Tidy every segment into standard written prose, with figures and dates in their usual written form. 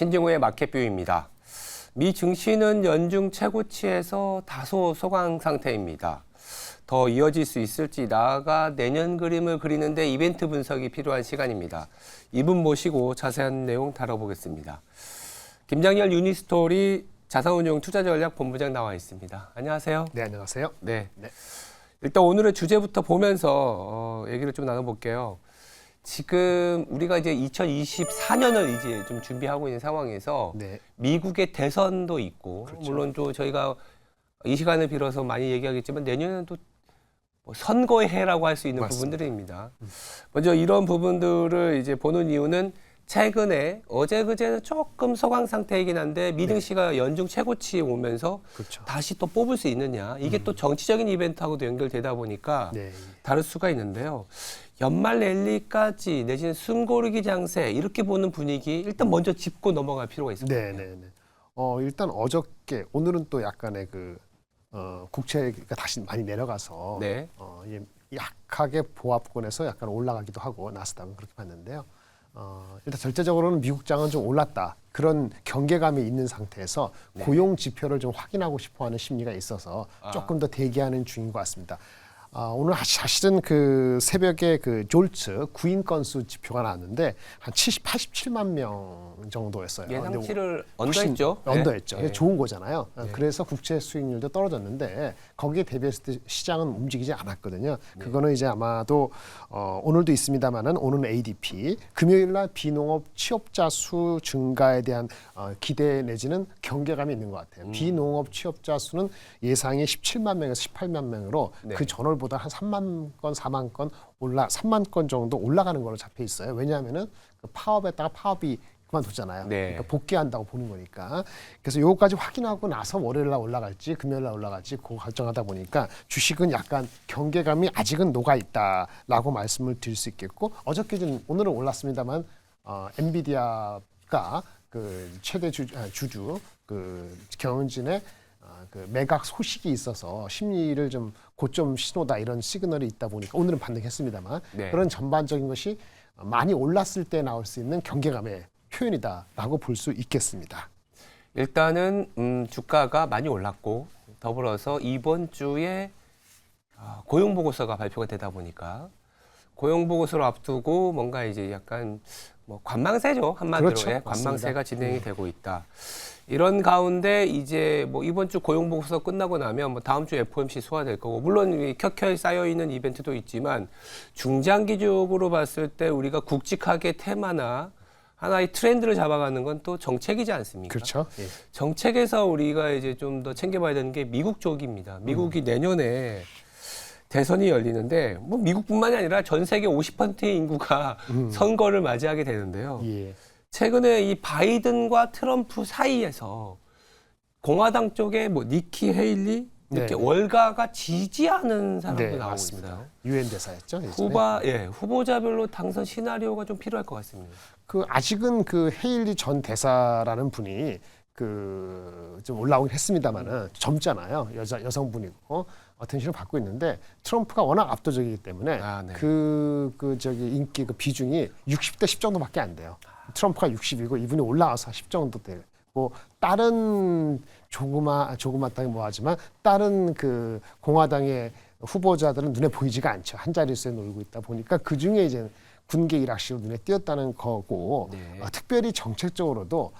신증호의 마켓뷰입니다. 미 증시는 연중 최고치에서 다소 소강 상태입니다. 더 이어질 수 있을지 나아가 내년 그림을 그리는데 이벤트 분석이 필요한 시간입니다. 이분 모시고 자세한 내용 다뤄보겠습니다. 김장열 유니스토리 자산운용 투자전략 본부장 나와 있습니다. 안녕하세요. 네, 안녕하세요. 네. 일단 오늘의 주제부터 보면서 얘기를 좀 나눠볼게요. 지금 우리가 이제 2024년을 이제 좀 준비하고 있는 상황에서 미국의 대선도 있고, 그렇죠. 물론 또 저희가 이 시간을 빌어서 많이 얘기하겠지만 내년에는 또 선거의 해라고 할 수 있는 맞습니다. 부분들입니다. 먼저 이런 부분들을 이제 보는 이유는 최근에 어제 그제는 조금 소강 상태이긴 한데 미등시가 연중 최고치에 오면서 그렇죠. 다시 또 뽑을 수 있느냐, 이게 또 정치적인 이벤트하고도 연결되다 보니까 다를 수가 있는데요. 연말 랠리까지 내지는 숨고르기 장세 이렇게 보는 분위기 일단 먼저 짚고 넘어갈 필요가 있습니다. 일단 어저께 오늘은 또 약간의 국채가 다시 많이 내려가서 이게 약하게 보합권에서 약간 올라가기도 하고 나스닥은 그렇게 봤는데요. 일단 절대적으로는 미국장은 좀 올랐다. 그런 경계감이 있는 상태에서 고용 지표를 좀 확인하고 싶어하는 심리가 있어서 조금 더 대기하는 중인 것 같습니다. 오늘 사실은 그 새벽에 그 졸츠 구인 건수 지표가 나왔는데 한 87만 명 정도였어요. 예상치를 언더했죠. 언더했죠. 좋은 거잖아요. 그래서 국채 수익률도 떨어졌는데 거기에 대비했을 때 시장은 움직이지 않았거든요. 그거는 이제 아마도 오늘도 있습니다만은 오늘은 ADP, 금요일날 비농업 취업자 수 증가에 대한 기대 내지는 경계감이 있는 것 같아요. 비농업 취업자 수는 예상이 17만 명에서 18만 명으로 그 전월보다 한 3만 건, 4만 건 3만 건 정도 올라가는 걸로 잡혀 있어요. 왜냐하면은 그 파업에다가 파업이 그만뒀잖아요. 그러니까 복귀한다고 보는 거니까. 그래서 요거까지 확인하고 나서 월요일 날 올라갈지 금요일 날 올라갈지 그거 결정하다 보니까 주식은 약간 경계감이 아직은 녹아 있다라고 말씀을 드릴 수 있겠고, 어저께는 오늘은 올랐습니다만 엔비디아가 그 최대 주주 그 경영진의 그 매각 소식이 있어서 심리를 좀 고점 신호다 이런 시그널이 있다 보니까 오늘은 반등했습니다만 그런 전반적인 것이 많이 올랐을 때 나올 수 있는 경계감의 표현이다라고 볼 수 있겠습니다. 일단은 주가가 많이 올랐고 더불어서 이번 주에 고용 보고서가 발표가 되다 보니까 고용 보고서를 앞두고 뭔가 이제 약간 관망세죠, 한마디로. 그렇죠. 관망세가 진행이 되고 있다. 이런 가운데 이제 이번 주 고용 보고서 끝나고 나면 다음 주 FOMC 소화될 거고, 물론 켜켜이 쌓여 있는 이벤트도 있지만 중장기적으로 봤을 때 우리가 굵직하게 테마나 하나의 트렌드를 잡아가는 건 또 정책이지 않습니까? 그렇죠. 정책에서 우리가 이제 좀 더 챙겨봐야 되는 게 미국 쪽입니다. 미국이 내년에 대선이 열리는데 미국뿐만이 아니라 전 세계 50%의 인구가 선거를 맞이하게 되는데요. 최근에 이 바이든과 트럼프 사이에서 공화당 쪽에 니키 헤일리 이렇게 월가가 지지하는 사람도 나오고 있습니다. 유엔 대사였죠. 후보자별로 당선 시나리오가 좀 필요할 것 같습니다. 아직은 그 헤일리 전 대사라는 분이 좀 올라오긴 했습니다만은 젊잖아요. 여성분이고 어텐션을 받고 있는데 트럼프가 워낙 압도적이기 때문에 인기 비중이 60대 10 정도밖에 안 돼요. 트럼프가 60이고 이분이 올라와서 10 정도 되고, 다른 조그맣다기 뭐하지만 다른 그 공화당의 후보자들은 눈에 보이지가 않죠. 한 자릿수에 놀고 있다 보니까 그 중에 이제 군계 일학식으로 눈에 띄었다는 거고, 특별히 정책적으로도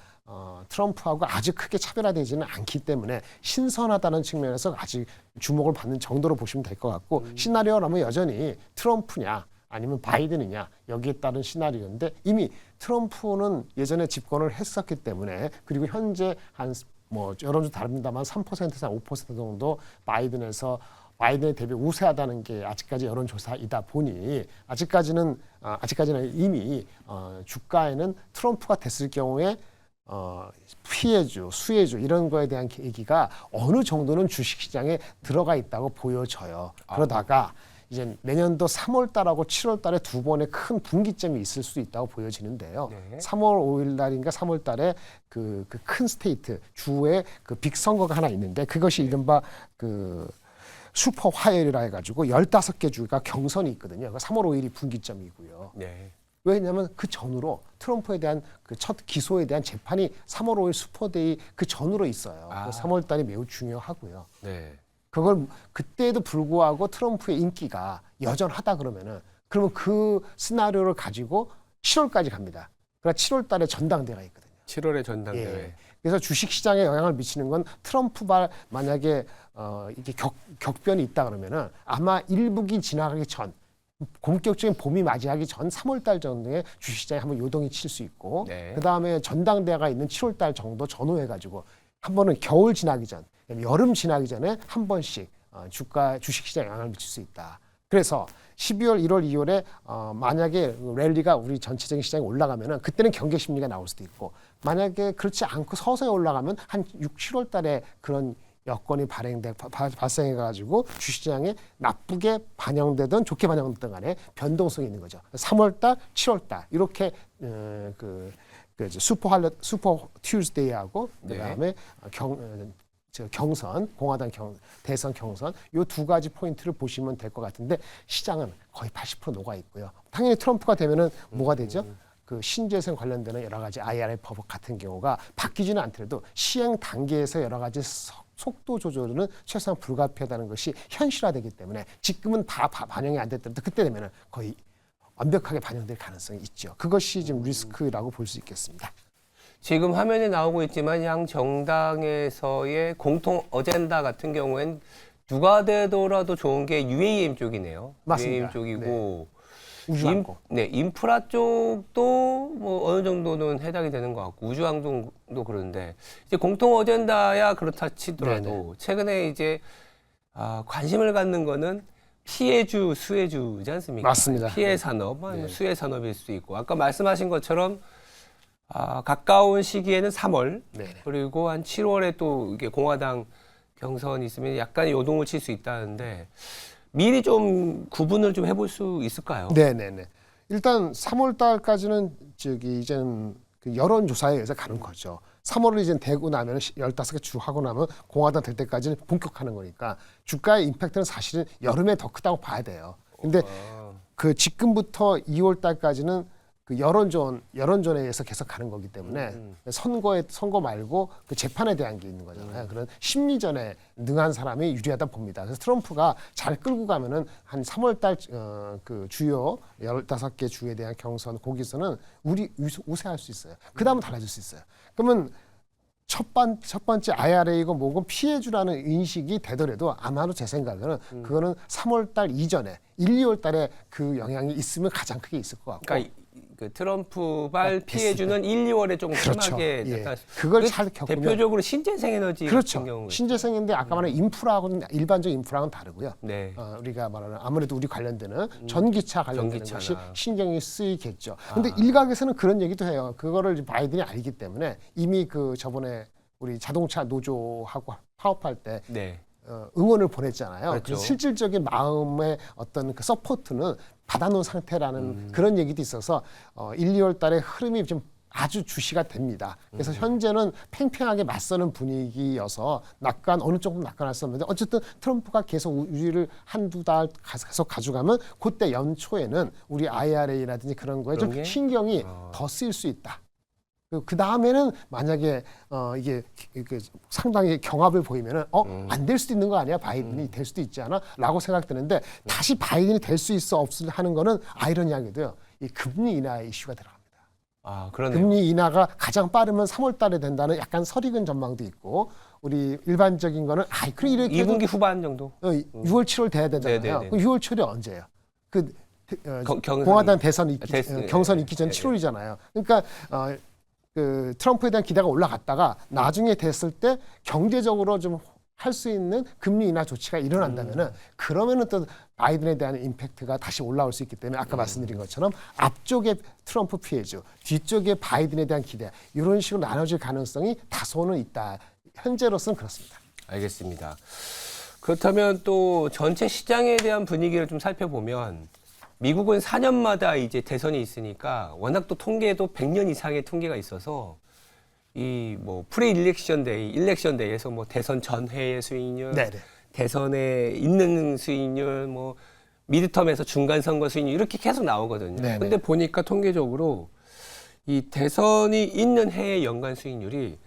트럼프하고 아주 크게 차별화되지는 않기 때문에 신선하다는 측면에서 아직 주목을 받는 정도로 보시면 될 것 같고, 시나리오라면 여전히 트럼프냐 아니면 바이든이냐 여기에 따른 시나리오인데, 이미 트럼프는 예전에 집권을 했었기 때문에, 그리고 현재 한 여론조 다릅니다만 3%에서 5% 정도 바이든에 대비 우세하다는 게 아직까지 여론조사이다 보니 아직까지는 이미 주가에는 트럼프가 됐을 경우에 피해주, 수혜주 이런 거에 대한 얘기가 어느 정도는 주식시장에 들어가 있다고 보여져요. 그러다가 이제 내년도 3월 달하고 7월 달에 두 번의 큰 분기점이 있을 수 있다고 보여지는데요. 3월 5일 날인가 3월 달에 그 큰 스테이트 주에 그 빅 선거가 하나 있는데, 그것이 이른바 슈퍼 화요일이라 해가지고 15개 주가 경선이 있거든요. 3월 5일이 분기점이고요. 왜냐하면 그 전으로 트럼프에 대한 그 첫 기소에 대한 재판이 3월 5일 슈퍼데이 그 전으로 있어요. 아. 3월 달이 매우 중요하고요. 네. 그걸 그때에도 불구하고 트럼프의 인기가 여전하다 그러면 그 시나리오를 가지고 7월까지 갑니다. 그러니까 7월 달에 전당대회가 있거든요. 7월에 전당대회. 예. 그래서 주식 시장에 영향을 미치는 건 트럼프발 만약에 이게 격변이 있다 그러면은 아마 일북이 지나가기 전 본격적인 봄이 맞이하기 전 3월 달 정도에 주식시장에 한번 요동이 칠 수 있고 네. 그다음에 전당대회가 있는 7월 달 정도 전후해 가지고 한 번은 겨울 지나기 전, 여름 지나기 전에 한 번씩 주식시장에 영향을 미칠 수 있다. 그래서 12월, 1월, 2월에 만약에 랠리가 우리 전체적인 시장에 올라가면은 그때는 경계 심리가 나올 수도 있고 만약에 그렇지 않고 서서히 올라가면 한 6, 7월 달에 그런 여건이 발생해 가지고 주식시장에 나쁘게 반영되든 좋게 반영되든 간에 변동성이 있는 거죠. 3월 달, 7월 달 이렇게 슈퍼 튜즈데이하고 그다음에 경선, 공화당 대선 경선 요 두 가지 포인트를 보시면 될 것 같은데 시장은 거의 80% 녹아 있고요. 당연히 트럼프가 되면은 뭐가 되죠? 그 신재생 관련되는 여러 가지 IRA 법 같은 경우가 바뀌지는 않더라도 시행 단계에서 여러 가지 속도 조절은 최소한 불가피하다는 것이 현실화되기 때문에 지금은 다 반영이 안 됐더라도 그때 되면은 거의 완벽하게 반영될 가능성이 있죠. 그것이 지금 리스크라고 볼 수 있겠습니다. 지금 화면에 나오고 있지만 양 정당에서의 공통 어젠다 같은 경우엔 누가 되더라도 좋은 게 UAM 쪽이네요. 맞습니다. UAM 쪽이고 우주항공. 인프라 쪽도 뭐 어느 정도는 해당이 되는 것 같고 우주항공도 그런데 이제 공통 어젠다야 그렇다 치더라도 네네. 최근에 이제 관심을 갖는 거는 피해주, 수혜주지 않습니까? 맞습니다. 피해 산업, 아니면 네. 수혜 산업일 수도 있고 아까 말씀하신 것처럼 가까운 시기에는 3월 네네. 그리고 한 7월에 또 이게 공화당 경선이 있으면 약간 요동을 칠 수 있다는데 미리 좀 구분을 좀 해볼 수 있을까요? 네네네. 일단 3월 달까지는 이제는 그 여론조사에 의해서 가는 거죠. 3월을 이제 되고 나면 15개 주 하고 나면 공화당 될 때까지는 본격하는 거니까 주가의 임팩트는 사실은 여름에 더 크다고 봐야 돼요. 근데 그 지금부터 2월 달까지는 그 여론전에 의해서 계속 가는 거기 때문에 선거 말고 그 재판에 대한 게 있는 거잖아요. 그런 심리전에 능한 사람이 유리하다 봅니다. 그래서 트럼프가 잘 끌고 가면은 한 3월 달 그 주요 15개 주에 대한 경선 거기서는 우세할 수 있어요. 그다음은 달라질 수 있어요. 그러면 첫 번째 IRA고 뭐고 피해주라는 인식이 되더라도 아마도 제 생각에는 그거는 3월 달 이전에 1, 2월 달에 그 영향이 있으면 가장 크게 있을 것 같고. 그러니까 그 트럼프발 피해주는 1, 2월에 좀 그렇죠. 심하게 예. 나타날 그걸 그 잘 겪으면 대표적으로 신재생 에너지 그렇죠. 같은 경우 신재생인데 아까 말한 인프라하고는 일반적 인프라는 다르고요. 네. 우리가 말하는 아무래도 우리 관련되는 전기차 관련되는 전기차나. 것이 신경이 쓰이겠죠. 근데 일각에서는 그런 얘기도 해요. 그거를 이제 바이든이 알기 때문에 이미 그 저번에 우리 자동차 노조하고 파업할 때 네. 응원을 보냈잖아요. 그렇죠. 그래서 실질적인 마음의 어떤 그 서포트는 받아놓은 상태라는 그런 얘기도 있어서 1, 2월 달에 흐름이 좀 아주 주시가 됩니다. 그래서 현재는 팽팽하게 맞서는 분위기여서 어느 정도 낙관할 수 없는데 어쨌든 트럼프가 계속 우위를 한두 달 계속 가져가면 그때 연초에는 우리 IRA라든지 그런 거에 좀 그런 게? 신경이 더 쓰일 수 있다. 그 다음에는 만약에 이게 상당히 경합을 보이면은 안 될 수도 있는 거 아니야? 바이든이 될 수도 있지 않아?라고 생각되는데 다시 바이든이 될 수 있어 없을 하는 거는 아이러니하게도요. 이 금리 인하 이슈가 들어갑니다. 그러네요. 금리 인하가 가장 빠르면 3월 달에 된다는 약간 설익은 전망도 있고 우리 일반적인 거는 그래 이렇게 2분기 후반 정도. 6월 7월 돼야 되잖아요. 네네네. 그 6월 7월이 언제예요? 경선이- 공화당 대선 경선 네. 있기 전 네. 7월이잖아요. 그러니까 그 트럼프에 대한 기대가 올라갔다가 나중에 됐을 때 경제적으로 좀 할 수 있는 금리 인하 조치가 일어난다면은 그러면은 또 바이든에 대한 임팩트가 다시 올라올 수 있기 때문에 아까 말씀드린 것처럼 앞쪽에 트럼프 피해주, 뒤쪽에 바이든에 대한 기대 이런 식으로 나눠질 가능성이 다소는 있다. 현재로서는 그렇습니다. 알겠습니다. 그렇다면 또 전체 시장에 대한 분위기를 좀 살펴보면 미국은 4년마다 이제 대선이 있으니까 워낙 또 통계도 100년 이상의 통계가 있어서 이 뭐 프리 일렉션 데이에서 뭐 대선 전회의 수익률, 네네. 대선에 있는 수익률, 뭐 미드텀에서 중간 선거 수익률 이렇게 계속 나오거든요. 네네. 근데 보니까 통계적으로 이 대선이 있는 해의 연간 수익률이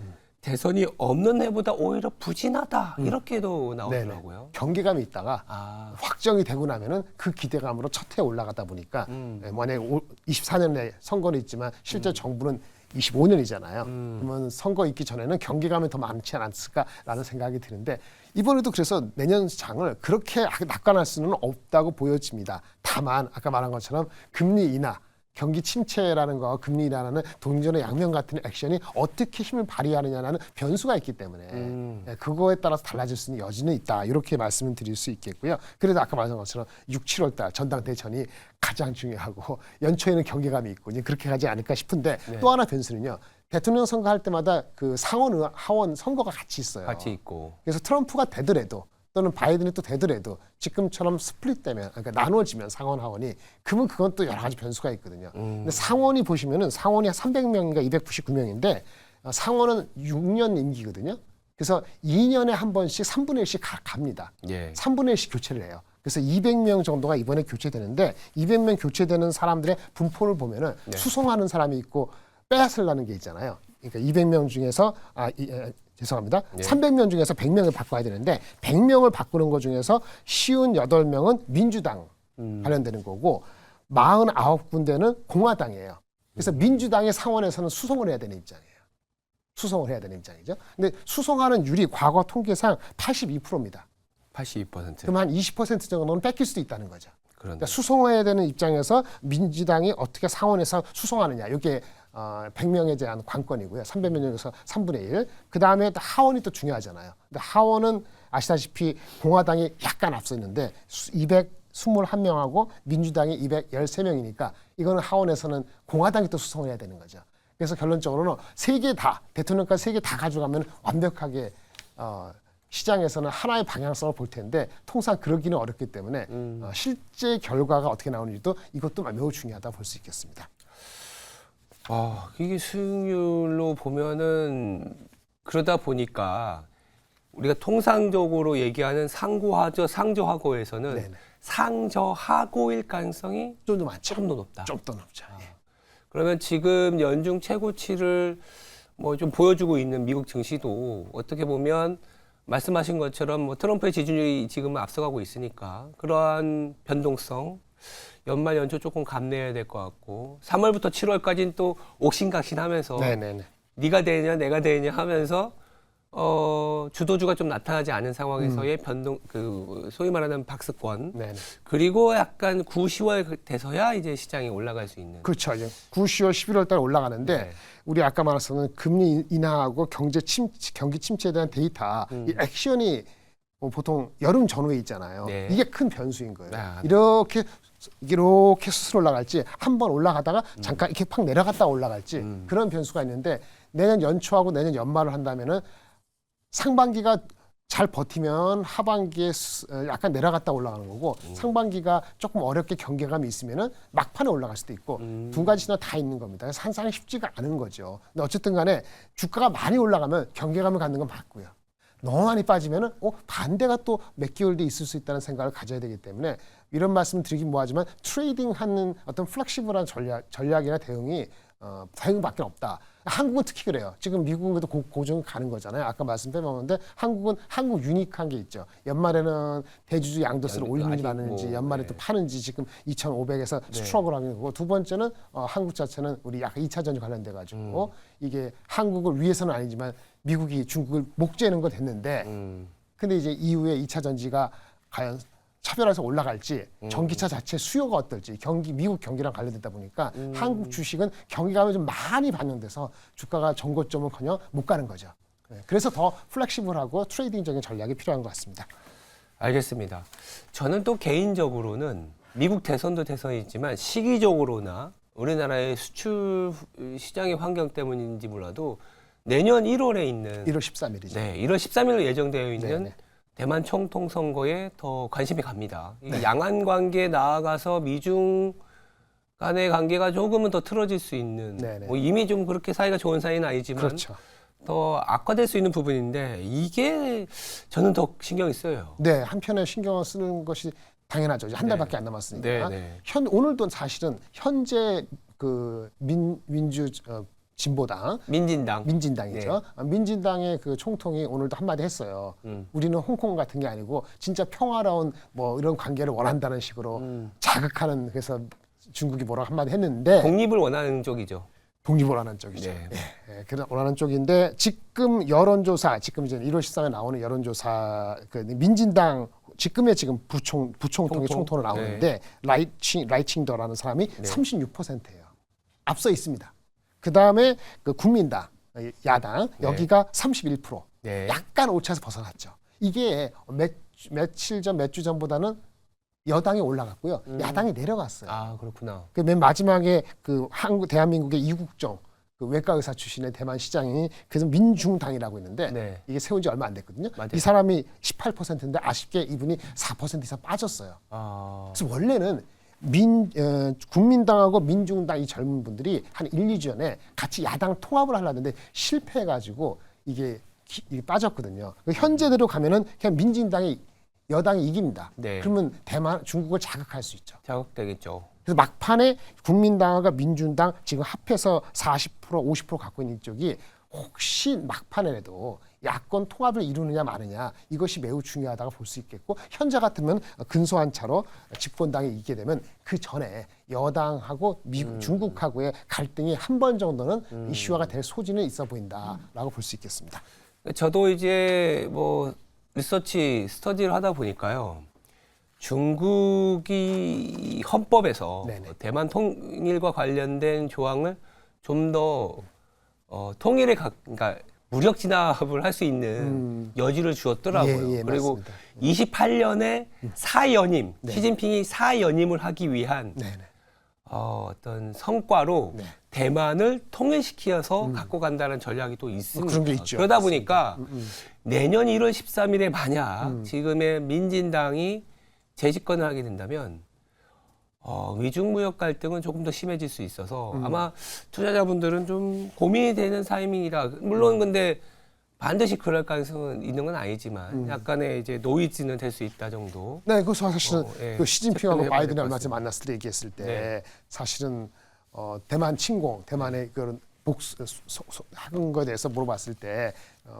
대선이 없는 해보다 오히려 부진하다 이렇게도 나오더라고요. 경계감이 있다가 아, 확정이 되고 나면은 그 기대감으로 첫 해 올라가다 보니까 만약에 24년에 선거는 있지만 실제 정부는 25년이잖아요. 그러면 선거 있기 전에는 경계감이 더 많지 않았을까라는 생각이 드는데 이번에도 그래서 내년 장을 그렇게 낙관할 수는 없다고 보여집니다. 다만 아까 말한 것처럼 금리 인하 경기 침체라는 거와 금리 인하라는 동전의 양면 같은 액션이 어떻게 힘을 발휘하느냐라는 변수가 있기 때문에 그거에 따라서 달라질 수 있는 여지는 있다. 이렇게 말씀을 드릴 수 있겠고요. 그래도 아까 말한 것처럼 6, 7월 달 전당대전이 가장 중요하고 연초에는 경계감이 있고 이제 그렇게 가지 않을까 싶은데 또 하나 변수는요. 대통령 선거할 때마다 그 상원, 하원 선거가 같이 있어요. 같이 있고. 그래서 트럼프가 되더라도 또는 바이든이 또 되더라도 지금처럼 스플릿되면 그러니까 나눠지면 상원 하원이 그러면 그건 또 여러 가지 변수가 있거든요. 근데 상원이 보시면은 상원이 300명인가 299명인데 상원은 6년 임기거든요. 그래서 2년에 한 번씩 3분의 1씩 갑니다. 예. 3분의 1씩 교체를 해요. 그래서 200명 정도가 이번에 교체되는데 200명 교체되는 사람들의 분포를 보면은 수송하는 사람이 있고 빼앗으려는 게 있잖아요. 그러니까 200명 중에서 죄송합니다. 300명 중에서 100명을 바꿔야 되는데 100명을 바꾸는 것 중에서 58명은 민주당 관련되는 거고 49군데는 공화당이에요. 그래서 민주당의 상원에서는 수송을 해야 되는 입장이에요. 수송을 해야 되는 입장이죠. 근데 수송하는 율이 과거 통계상 82%입니다. 82%. 그럼 한 20% 정도는 뺏길 수도 있다는 거죠. 그런데. 그러니까 수송해야 되는 입장에서 민주당이 어떻게 상원에서 수송하느냐. 이게 100명에 대한 관건이고요. 300명 중에서 3분의 1. 그다음에 또 하원이 또 중요하잖아요. 근데 하원은 아시다시피 공화당이 약간 앞서 있는데 221명하고 민주당이 213명이니까 이거는 하원에서는 공화당이 또 수송을 해야 되는 거죠. 그래서 결론적으로는 세 개 다 대통령까지 세 개 다 가져가면 완벽하게 시장에서는 하나의 방향성을 볼 텐데 통상 그러기는 어렵기 때문에 실제 결과가 어떻게 나오는지도 이것도 매우 중요하다 볼 수 있겠습니다. 이게 수익률로 보면은 그러다 보니까 우리가 통상적으로 얘기하는 상고하저 상저하고에서는 네네. 상저하고일 가능성이 좀 더 많죠. 조금 더 높다. 좀 더 높죠. 예. 그러면 지금 연중 최고치를 뭐 좀 보여주고 있는 미국 증시도 어떻게 보면 말씀하신 것처럼 뭐 트럼프의 지지율이 지금은 앞서가고 있으니까 그러한 변동성 연말 연초 조금 감내해야 될 것 같고 3월부터 7월까지는 또 옥신각신하면서 네네네. 네가 되냐 내가 되냐 하면서 주도주가 좀 나타나지 않은 상황에서의 변동 그 소위 말하는 박스권 네네. 그리고 약간 9, 10월 돼서야 이제 시장이 올라갈 수 있는 그렇죠. 이제 9, 10월, 11월 달 올라가는데 네. 우리 아까 말했었는 금리 인하하고 경기 침체에 대한 데이터 이 액션이 보통 여름 전후에 있잖아요. 네. 이게 큰 변수인 거예요. 네. 이렇게 스스로 올라갈지 한번 올라가다가 잠깐 이렇게 팍 내려갔다 올라갈지 그런 변수가 있는데 내년 연초하고 내년 연말을 한다면은 상반기가 잘 버티면 하반기에 약간 내려갔다 올라가는 거고 상반기가 조금 어렵게 경계감이 있으면은 막판에 올라갈 수도 있고 두 가지 시나리오 다 있는 겁니다. 그래서 항상 쉽지가 않은 거죠. 근데 어쨌든 간에 주가가 많이 올라가면 경계감을 갖는 건 맞고요. 너무 많이 빠지면은 반대가 또 몇 개월 뒤에 있을 수 있다는 생각을 가져야 되기 때문에 이런 말씀을 드리긴 뭐하지만 트레이딩하는 어떤 플렉시블한 전략이나 대응이 대응밖에 없다. 한국은 특히 그래요. 지금 미국은 그래도 고정 가는 거잖아요. 아까 말씀 빼먹었는데 한국은 한국 유니크한 게 있죠. 연말에는 대주주 양도세를 올리는지 마는지 연말에 또 파는지 지금 2,500에서 스트럭을 하는 거고 두 번째는 한국 자체는 우리 약간 2차 전지 관련돼 가지고 이게 한국을 위해서는 아니지만 미국이 중국을 목재는 건 됐는데 근데 이제 이후에 2차 전지가 과연 차별화해서 올라갈지 전기차 자체 수요가 어떨지 미국 경기랑 관련되다 보니까 한국 주식은 경기감이 좀 많이 반영돼서 주가가 전고점은커녕 못 가는 거죠. 그래서 더 플렉시블하고 트레이딩적인 전략이 필요한 것 같습니다. 알겠습니다. 저는 또 개인적으로는 미국 대선도 대선이지만 시기적으로나 우리나라의 수출 시장의 환경 때문인지 몰라도 내년 1월에 있는 1월 13일이죠. 네, 1월 13일로 예정되어 있는 네네. 대만 총통 선거에 더 관심이 갑니다. 이 양안 관계에 나아가서 미중 간의 관계가 조금은 더 틀어질 수 있는 네네. 뭐 이미 좀 그렇게 사이가 좋은 사이는 아니지만 그렇죠. 더 악화될 수 있는 부분인데 이게 저는 더 신경이 써요. 네, 한편에 신경을 쓰는 것이 당연하죠. 이제 한 달밖에 안 남았으니까. 네. 오늘도 사실은 현재 그 민주 진보당 민진당이죠. 민진당의 그 총통이 오늘도 한마디 했어요. 우리는 홍콩 같은 게 아니고 진짜 평화로운 뭐 이런 관계를 원한다는 식으로 자극하는, 그래서 중국이 뭐라고 한마디 했는데 독립을 원하는 쪽이죠. 독립을 원하는 쪽이죠. 네. 그런 원하는 쪽인데 지금 여론조사, 지금 이제 1월 13일에 나오는 여론조사, 그 민진당 지금 부총통의 총통으로 나오는데 라이칭더라는 사람이 36%예요. 앞서 있습니다. 그 다음에 그 국민당, 야당 여기가 31%. 약간 오차에서 벗어났죠. 이게 몇 주 전보다는 여당이 올라갔고요. 야당이 내려갔어요. 아, 그렇구나. 그 맨 마지막에 그 대한민국의 이국정 그 외과 의사 출신의 대만 시장이 그래서 민중당이라고 있는데 이게 세운 지 얼마 안 됐거든요. 맞아요. 이 사람이 18%인데 아쉽게 이분이 4% 이상 빠졌어요. 그래서 원래는 국민당하고 민중당 이 젊은 분들이 한 1, 2주 전에 같이 야당 통합을 하려는데 실패해가지고 이게 빠졌거든요. 현재대로 가면은 그냥 민진당이 여당이 이깁니다. 그러면 중국을 자극할 수 있죠. 자극되겠죠. 그래서 막판에 국민당과 민중당 지금 합해서 40%, 50% 갖고 있는 쪽이 혹시 막판에라도 야권 통합을 이루느냐 마느냐, 이것이 매우 중요하다고 볼 수 있겠고, 현재 같으면 근소한 차로 집권당이 이기게 되면 그 전에 여당하고 중국하고의 갈등이 한 번 정도는 이슈화가 될 소지는 있어 보인다라고 볼 수 있겠습니다. 저도 이제 뭐 스터디를 하다 보니까요. 중국이 헌법에서 대만 통일과 관련된 조항을 좀 더 그러니까 무력 진압을 할 수 있는 여지를 주었더라고요. 그리고 맞습니다. 28년에 사연임, 시진핑이 사연임을 하기 위한 어떤 성과로 대만을 통일시켜서 갖고 간다는 전략이 또 있습니다. 그런 게 있죠. 그러다 보니까 내년 1월 13일에 만약 지금의 민진당이 재집권을 하게 된다면 위중무역 갈등은 조금 더 심해질 수 있어서 아마 투자자분들은 좀 고민이 되는 타이밍이다. 물론 근데 반드시 그럴 가능성은 있는 건 아니지만 약간의 이제 노이즈는 될 수 있다 정도. 네, 그 사실은 그 시진핑하고 바이든이 얼마 전에 것 만났을 때 얘기했을 때 사실은 대만 침공, 대만의 그런 하는 거에 대해서 물어봤을 때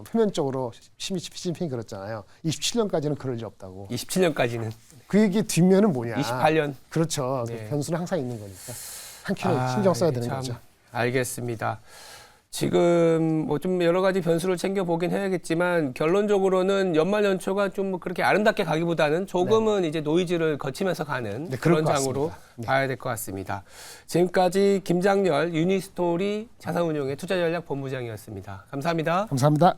표면적으로 시진핑이 그랬잖아요. 27년까지는 그럴 일 없다고. 27년까지는. 그 얘기 뒷면은 뭐냐. 28년. 그렇죠. 그 변수는 항상 있는 거니까. 한큐는 신경 써야 되는 거죠. 알겠습니다. 지금 뭐 좀 여러 가지 변수를 챙겨보긴 해야겠지만 결론적으로는 연말 연초가 좀 뭐 그렇게 아름답게 가기보다는 조금은 이제 노이즈를 거치면서 가는 그런 장으로 봐야 될 것 같습니다. 지금까지 김장렬 유니스토리 자산운용의 투자전략본부장이었습니다. 감사합니다. 감사합니다.